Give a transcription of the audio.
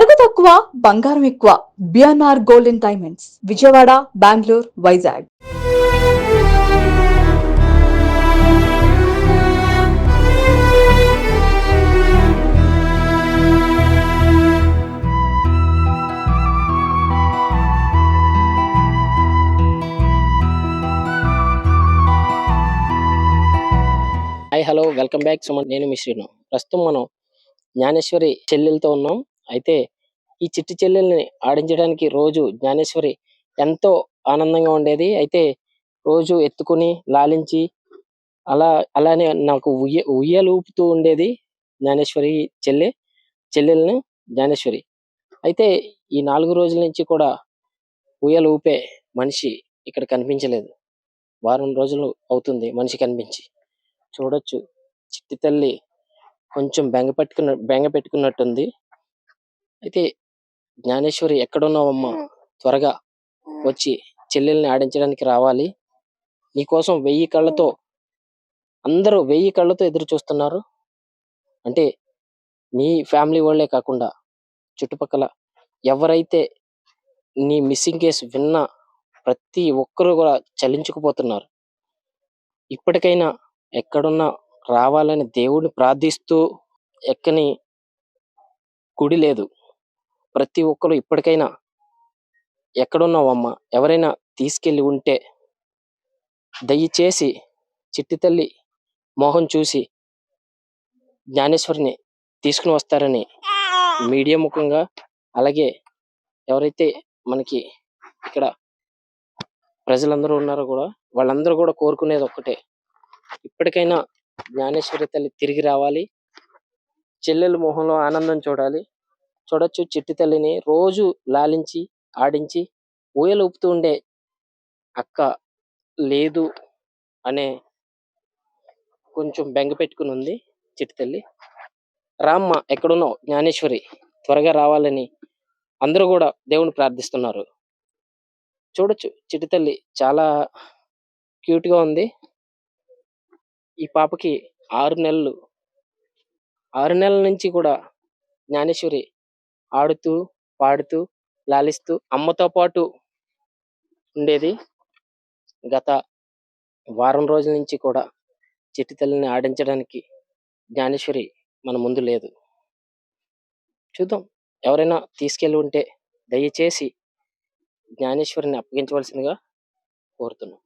నగదు తక్కువ బంగారం ఎక్కువ. BNR gold and diamonds, Vijayawada, Bengaluru, Vizag. Hi hello welcome back Suman. నేను మీ శ్రీను. ప్రస్తుతం మనం జ్ఞానేశ్వరి చెల్లెలతో ఉన్నాం. అయితే ఈ చిట్టి చెల్లెల్ని ఆడించడానికి రోజు జ్ఞానేశ్వరి ఎంతో ఆనందంగా ఉండేది. అయితే రోజు ఎత్తుకుని లాలించి అలానే నాకు ఉయ్యాలు ఊపుతూ ఉండేది జ్ఞానేశ్వరి చెల్లెల్ని జ్ఞానేశ్వరి. అయితే ఈ 4 రోజుల నుంచి కూడా ఉయ్యాలు ఊపే మనిషి ఇక్కడ కనిపించలేదు. వారం రోజులు అవుతుంది మనిషి కనిపించి. చూడొచ్చు, చిట్టి తల్లి కొంచెం బెంగ పెట్టుకున్నట్టుంది. అయితే జ్ఞానేశ్వరి ఎక్కడున్నావమ్మా, త్వరగా వచ్చి చెల్లెల్ని ఆడించడానికి రావాలి. నీకోసం 1000 కళ్ళతో అందరూ 1000 కళ్ళతో ఎదురు చూస్తున్నారు. అంటే నీ ఫ్యామిలీ వాళ్ళే కాకుండా చుట్టుపక్కల ఎవరైతే నీ మిస్సింగ్ కేసు విన్నా ప్రతి ఒక్కరు కూడా చలించుకుపోతున్నారు. ఇప్పటికైనా ఎక్కడున్నా రావాలని దేవుడిని ప్రార్థిస్తూ ఎక్కని గుడి లేదు. ప్రతి ఒక్కరు ఇప్పటికైనా ఎక్కడున్నావమ్మా, ఎవరైనా తీసుకెళ్లి ఉంటే దయచేసి చిట్టి తల్లి మోహం చూసి జ్ఞానేశ్వరిని తీసుకుని వస్తారని మీడియా ముఖంగా, అలాగే ఎవరైతే మనకి ఇక్కడ ప్రజలందరూ ఉన్నారో కూడా వాళ్ళందరూ కూడా కోరుకునేది ఒక్కటే, ఇప్పటికైనా జ్ఞానేశ్వరి తల్లి తిరిగి రావాలి. చెల్లెలు మొహంలో ఆనందం చూడాలి. చూడొచ్చు, చిట్టి తల్లిని రోజు లాలించి ఆడించి ఊయలు ఊపుతూ ఉండే అక్క లేదు అనే కొంచెం బెంగ పెట్టుకుని ఉంది చిట్టి తల్లి. రామ్మ, ఎక్కడున్నావు జ్ఞానేశ్వరి, త్వరగా రావాలని అందరూ కూడా దేవుని ప్రార్థిస్తున్నారు. చూడొచ్చు, చిట్టి తల్లి చాలా క్యూట్ గా ఉంది. ఈ పాపకి 6 నెలలు. 6 నెలల నుంచి కూడా జ్ఞానేశ్వరి ఆడుతూ పాడుతూ లాలిస్తూ అమ్మతో పాటు ఉండేది. గత వారం రోజుల నుంచి కూడా చిట్టి తల్లిని ఆడించడానికి జ్ఞానేశ్వరి మన ముందు లేదు. చూద్దాం, ఎవరైనా తీసుకెళ్ళి ఉంటే దయచేసి జ్ఞానేశ్వరిని అప్పగించవలసిందిగా కోరుతున్నాం.